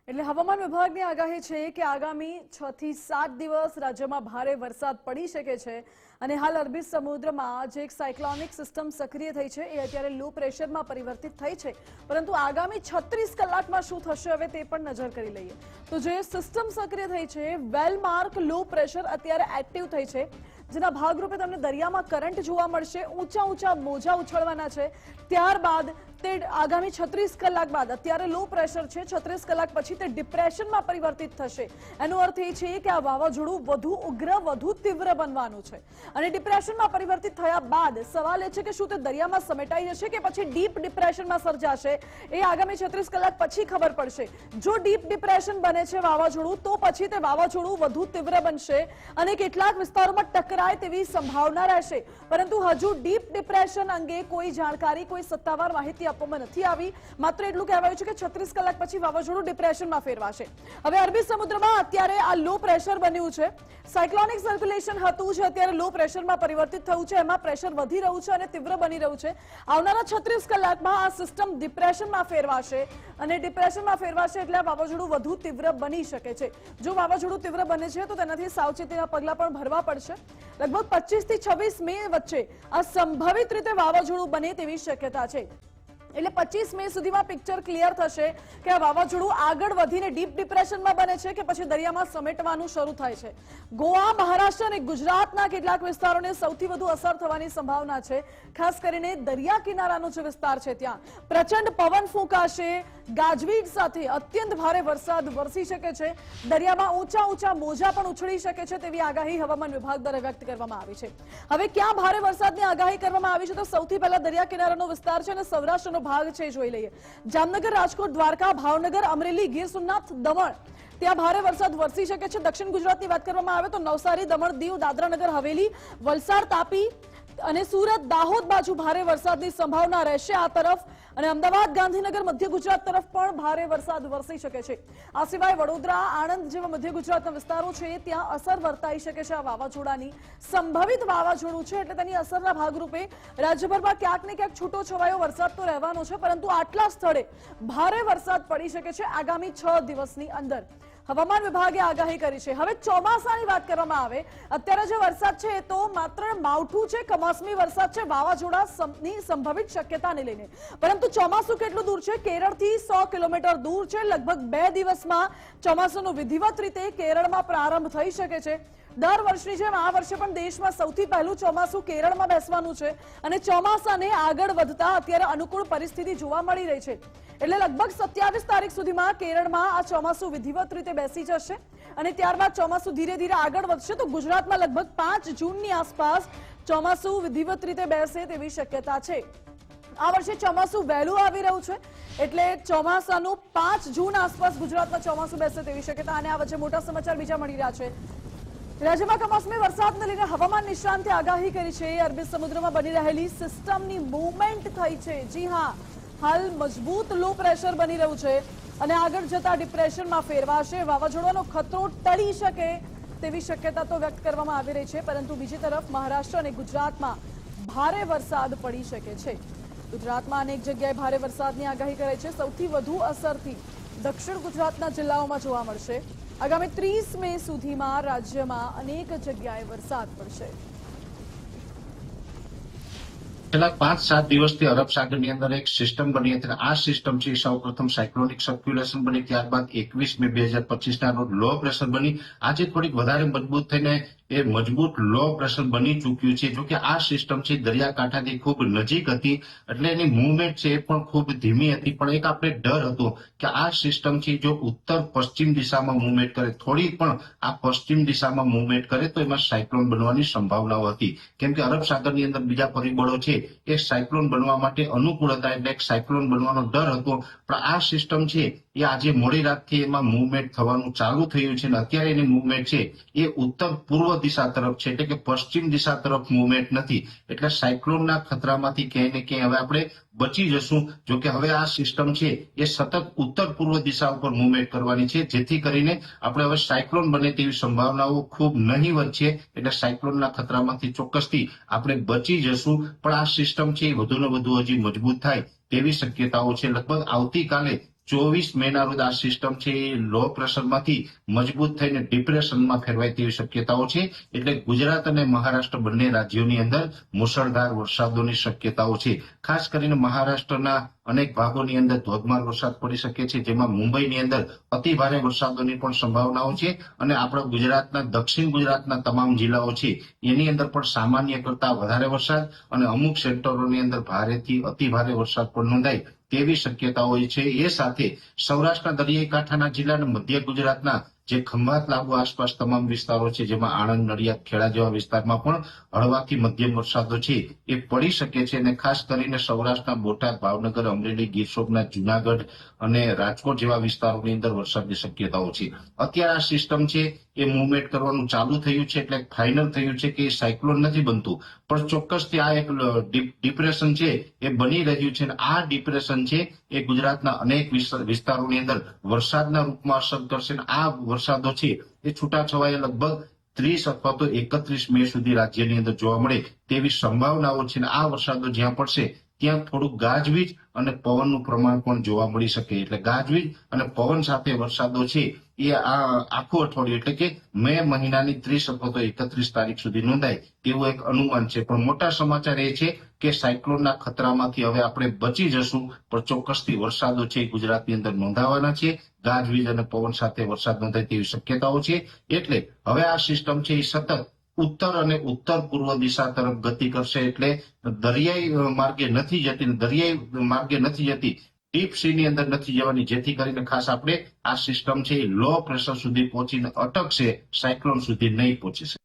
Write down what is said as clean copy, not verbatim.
એટલે હવામાન વિભાગની આગાહી છે કે આગામી 6 થી 7 દિવસ રાજ્યમાં ભારે વરસાદ પડી શકે છે અને હાલ અરબી સમુદ્રમાં જે એક સાયક્લોનિક સિસ્ટમ સક્રિય થઈ છે એ અત્યારે લો પ્રેશરમાં પરિવર્તિત થઈ છે, પરંતુ આગામી 36 કલાકમાં શું થશે હવે તે પણ નજર કરી લઈએ તો જે સિસ્ટમ સક્રિય થઈ છે વેલમાર્ક લો પ્રેશર અત્યારે એક્ટિવ થઈ છે, જેના ભાગરૂપે તમને દરિયામાં કરંટ જોવા મળશે, ઊંચા ઊંચા મોજા ઉછળવાના છે। ત્યારબાદ તે આગામી 36 કલાક બાદ અત્યારે લો પ્રેશર છે, 36 કલાક પછી તે ડિપ્રેશનમાં પરિવર્તિત થશે। એનો અર્થ એ છે કે આ વાવાઝોડું વધુ ઉગ્ર વધુ તીવ્ર બનવાનું છે અને ડિપ્રેશનમાં પરિવર્તિત થયા બાદ સવાલ એ છે કે શું તે દરિયામાં સમેટાઈ જશે કે પછી ડીપ ડિપ્રેશનમાં સર્જાશે એ આગામી 36 કલાક પછી ખબર પડશે। જો ડીપ ડિપ્રેશન બને છે વાવાઝોડું તો પછી તે વાવાઝોડું વધુ તીવ્ર બનશે અને કેટલાક વિસ્તારોમાં ટકરાય તેવી સંભાવના રહેશે, પરંતુ હજુ ડીપ ડિપ્રેશન અંગે કોઈ જાણકારી કોઈ સત્તાવાર માહિતી આપવામાં નથી આવી। માત્ર એટલું કહેવાયું છે કે 36 કલાક પછી વાવાઝોડું ડિપ્રેશનમાં ફેરવાશે। હવે અરબી સમુદ્રમાં અત્યારે આ લો પ્રેશર બન્યું છે, સાયક્લોનિક સર્ક્યુલેશન હતું જે અત્યારે લો પ્રેશરમાં પરિવર્તિત થયું છે, એમાં પ્રેશર વધી રહ્યું છે અને તીવ્ર બની રહ્યું છે। આવનારા 36 કલાકમાં આ સિસ્ટમ ડિપ્રેશનમાં ફેરવાશે અને ડિપ્રેશનમાં ફેરવાશે એટલે આ વાવાઝોડું વધુ તીવ્ર બની શકે છે। જો વાવાઝોડું તીવ્ર બને છે તો તેનાથી સાવચેતીના પગલાં પણ ભરવા પડશે। લગભગ 25 થી 26 મે વચ્ચે આ સંભવિત રીતે વાવાઝોડું બને તેવી શક્યતા છે। એટલે 25 મે સુધીમાં પિક્ચર ક્લિયર થશે કે આ વાવાઝોડું આગળ વધીને ડીપ ડિપ્રેશનમાં બને છે કે પછી દરિયામાં સમેટવાનું શરૂ થાય છે। ગોવા, મહારાષ્ટ્ર અને ગુજરાતના કેટલાક વિસ્તારોને સૌથી વધુ અસર થવાની સંભાવના છે, ખાસ કરીને દરિયા કિનારાનો જે વિસ્તાર છે ત્યાં પ્રચંડ પવન ફૂંકાશે, ગાજવીજ સાથે અત્યંત ભારે વરસાદ વરસી શકે છે, દરિયામાં ઊંચા ઊંચા મોજા પણ ઉછળી શકે છે તેવી આગાહી હવામાન વિભાગ દ્વારા વ્યક્ત કરવામાં આવી છે। હવે ક્યાં ભારે વરસાદની આગાહી કરવામાં આવી છે તો સૌથી પહેલા દરિયા કિનારાનો વિસ્તાર છે અને સૌરાષ્ટ્રનો ભાગ છે જોઈ લઈએ। જામનગર, રાજકોટ, દ્વારકા, ભાવનગર, અમરેલી, ગીર સોમનાથ, દમણ ત્યાં ભારે વરસાદ વરસી શકે છે। દક્ષિણ ગુજરાતની વાત કરવામાં આવે તો નવસારી, દમણ, દીવ, દાદરા નગર હવેલી, વલસાડ, તાપી અને સુરત, દાહોદ બાજુ ભારે વરસાદની સંભાવના રહેશે આ તરફ, અને અમદાવાદ, ગાંધીનગર, મધ્ય ગુજરાત તરફ પણ ભારે વરસાદ વરસી શકે છે। આ સિવાય વડોદરા, આણંદ જેવા મધ્ય ગુજરાતના વિસ્તારો છે ત્યાં અસર વર્તાઈ શકે છે આ વાવાઝોડાની। સંભવિત વાવાઝોડું છે એટલે તેની અસરના ભાગરૂપે રાજ્યભરમાં ક્યાંક ને ક્યાંક છૂટો છવાયો વરસાદ તો રહેવાનો છે, પરંતુ આટલા સ્થળે ભારે વરસાદ પડી શકે છે આગામી 6 દિવસની અંદર હવામાન વિભાગે આગાહી કરી છે। હવે ચોમાસાની વાત કરવામાં આવે, અત્યારે જે વરસાદ છે એ તો માત્ર માવઠું છે, કમોસમી વરસાદ છે વાવાઝોડાની સંભવિત શક્યતાને લઈને, પરંતુ ચોમાસું કેટલું દૂર છે? કેરળથી 100 કિલોમીટર દૂર છે। લગભગ 2 દિવસમાં ચોમાસાનો વિધિવત રીતે કેરળમાં પ્રારંભ થઈ શકે છે। દર વર્ષની જેમ આ વર્ષે પણ દેશમાં સૌથી પહેલું ચોમાસું કેરળમાં બેસવાનું છે અને ચોમાસાને આગળ વધતા અત્યારે અનુકૂળ પરિસ્થિતિ જોવા મળી રહી છે, એટલે લગભગ 27 તારીખ સુધીમાં કેરળમાં આ ચોમાસું વિધિવત રીતે બેસી જશે અને ત્યારબાદ ચોમાસું ધીરે ધીરે આગળ વધશે તો ગુજરાતમાં લગભગ 5 જૂનની આસપાસ ચોમાસું વિધિવત રીતે બેસે તેવી શક્યતા છે। આ વર્ષે ચોમાસું વહેલું આવી રહ્યું છે એટલે ચોમાસાનું 5 જૂન આસપાસ ગુજરાતમાં ચોમાસું બેસે તેવી શક્યતા। અને આ વચ્ચે મોટા સમાચાર બીજા મળી રહ્યા છે। રાજ્યમાં કમોસમી વરસાદને લઈને હવામાન નિષ્ણાંતે આગાહી કરી છે। અરબી સમુદ્રમાં બની રહેલી સિસ્ટમની મૂવમેન્ટ થઈ છે। જી હા, હાલ મજબૂત લો પ્રેશર બની રહ્યું છે અને આગળ જતા ડિપ્રેશનમાં ફેરવાશે। વાવાઝોડાનો ખતરો ટળી શકે તેવી શક્યતા તો વ્યક્ત કરવામાં આવી રહી છે, પરંતુ બીજી તરફ મહારાષ્ટ્ર અને ગુજરાતમાં ભારે વરસાદ પડી શકે છે। ગુજરાતમાં અનેક જગ્યાએ ભારે વરસાદની આગાહી કરાઈ છે। સૌથી વધુ અસરથી દક્ષિણ ગુજરાતના જિલ્લાઓમાં જોવા મળશે। આગામી 30 મે સુધીમાં રાજ્યમાં અનેક જગ્યાએ વરસાદ પડશે। છેલ્લા 5-7 દિવસથી અરબ સાગરની અંદર એક સિસ્ટમ બની હતી। આ સિસ્ટમ છે સૌ પ્રથમ સાયક્લોનિક સર્ક્યુલેશન બની, ત્યારબાદ 21 મે 2025 ના રોજ લો પ્રેશર બની। આજે થોડીક વધારે મજબૂત થઈને એ મજબૂત લો પ્રેશર બની ચૂક્યું છે। જો કે આ સિસ્ટમ છે દરિયાકાંઠાથી ખૂબ નજીક હતી એટલે એની મૂવમેન્ટ છે એ પણ ખૂબ ધીમી હતી, પણ એક આપણે ડર હતો કે આ સિસ્ટમ છે જો ઉત્તર પશ્ચિમ દિશામાં મૂવમેન્ટ કરે, થોડી પણ આ પશ્ચિમ દિશામાં મૂવમેન્ટ કરે તો એમાં સાયક્લોન બનવાની સંભાવનાઓ હતી, કેમ કે અરબ સાગરની અંદર બીજા પરિબળો છે એ સાયક્લોન બનવા માટે અનુકૂળ હતા એટલે એક સાયક્લોન બનવાનો ડર હતો। પણ આ સિસ્ટમ છે એ આજે મોડી રાતથી એમાં મૂવમેન્ટ થવાનું ચાલુ થયું છે અને અત્યારે એની મૂવમેન્ટ છે એ ઉત્તર પૂર્વ દિશા તરફ છે, એટલે કે પશ્ચિમ દિશા તરફ મૂવમેન્ટ નથી, એટલે સાયક્લોનના ખતરામાંથી ક્યાંય ને ક્યાંય હવે આપણે બચી જશું। જો કે હવે આ સિસ્ટમ છે એ સતત ઉત્તર પૂર્વ દિશા ઉપર મૂવમેન્ટ કરવાની છે, જેથી કરીને આપણે હવે સાયક્લોન બને તેવી સંભાવનાઓ ખૂબ નહીવત છે, એટલે સાયક્લોનના ખતરામાંથી ચોક્કસથી આપણે બચી જશું। પણ આ સિસ્ટમ છે એ વધુને વધુ હજી મજબૂત થાય તેવી શક્યતાઓ છે। લગભગ આવતીકાલે 24 મેના રોજ આ સિસ્ટમ છે એ લો પ્રેશરમાંથી મજબૂત થઈને ડિપ્રેશનમાં ફેરવાય તેવી શક્યતાઓ છે. એટલે ગુજરાત અને મહારાષ્ટ્ર બંને રાજ્યોની અંદર મુશળધાર વરસાદોની શક્યતાઓ છે. ખાસ કરીને મહારાષ્ટ્રના અનેક ભાગોની અંદર ધોધમાર વરસાદ પડી શકે છે, જેમાં મુંબઈની અંદર અતિ ભારે વરસાદોની પણ સંભાવનાઓ છે. અને આપણા ગુજરાતના દક્ષિણ ગુજરાતના તમામ જિલ્લાઓ છે એની અંદર પણ સામાન્ય કરતા વધારે વરસાદ અને અમુક સેક્ટરોની અંદર ભારેથી અતિ ભારે વરસાદ પણ નોંધાય તેવી શક્યતાઓ છે. એ સાથે સૌરાષ્ટ્રના દરિયાઈ કાંઠાના જિલ્લા અને મધ્ય ગુજરાતના જે ખંભાત લાગુ આસપાસ તમામ વિસ્તારો છે, જેમાં આણંદ, નડિયાદ, ખેડા જેવા વિસ્તારમાં પણ હળવાથી મધ્યમ વરસાદો છે એ પડી શકે છે. અને ખાસ કરીને સૌરાષ્ટ્રના બોટાદ, ભાવનગર, અમરેલી, ગીર સોમનાથ, જુનાગઢ અને રાજકોટ જેવા વિસ્તારોની અંદર વરસાદની શક્યતાઓ છે. અત્યારે આ સિસ્ટમ છે એ મુવમેન્ટ કરવાનું ચાલુ થયું છે, એટલે ફાઇનલ થયું છે કે સાયક્લોન નથી બનતું, પણ ચોક્કસથી આ એક ડિપ્રેશન છે એ બની રહ્યું છે. અને આ ડિપ્રેશન છે એ ગુજરાતના અનેક વિસ્તારોની અંદર વરસાદના રૂપમાં અસર કરશે. અને આ વરસાદો છે એ છૂટાછવાયા લગભગ 30 અથવા તો 31 મે સુધી રાજ્યની અંદર જોવા મળે તેવી સંભાવનાઓ છે. અને આ વરસાદો જ્યાં પડશે ત્યાં થોડુંક ગાજવીજ અને પવનનું પ્રમાણ પણ જોવા મળી શકે. એટલે ગાજવીજ અને પવન સાથે વરસાદો છે એ આ આખું અઠવાડિયું એટલે કે મે મહિનાની 30 અથવા તો 31 તારીખ સુધી નોંધાય તેવું એક અનુમાન છે. પણ મોટા સમાચાર એ છે કે સાયક્લોનના ખતરામાંથી હવે આપણે બચી જશું, પણ ચોક્કસથી વરસાદો છે ગુજરાતની અંદર નોંધાવાના છે. ગાજવીજ અને પવન સાથે વરસાદ નોંધાય તેવી શક્યતાઓ છે. એટલે હવે આ સિસ્ટમ છે એ સતત ઉત્તર અને ઉત્તર પૂર્વ દિશા તરફ ગતિ કરશે. એટલે દરિયાઈ માર્ગે નથી જતી, ડીપ સી ની અંદર નથી જવાની, જેથી કરીને ખાસ આપણે આ સિસ્ટમ છે એ લો પ્રેશર સુધી પહોંચીને અટકશે, સાયક્લોન સુધી નહીં પહોંચી શકે.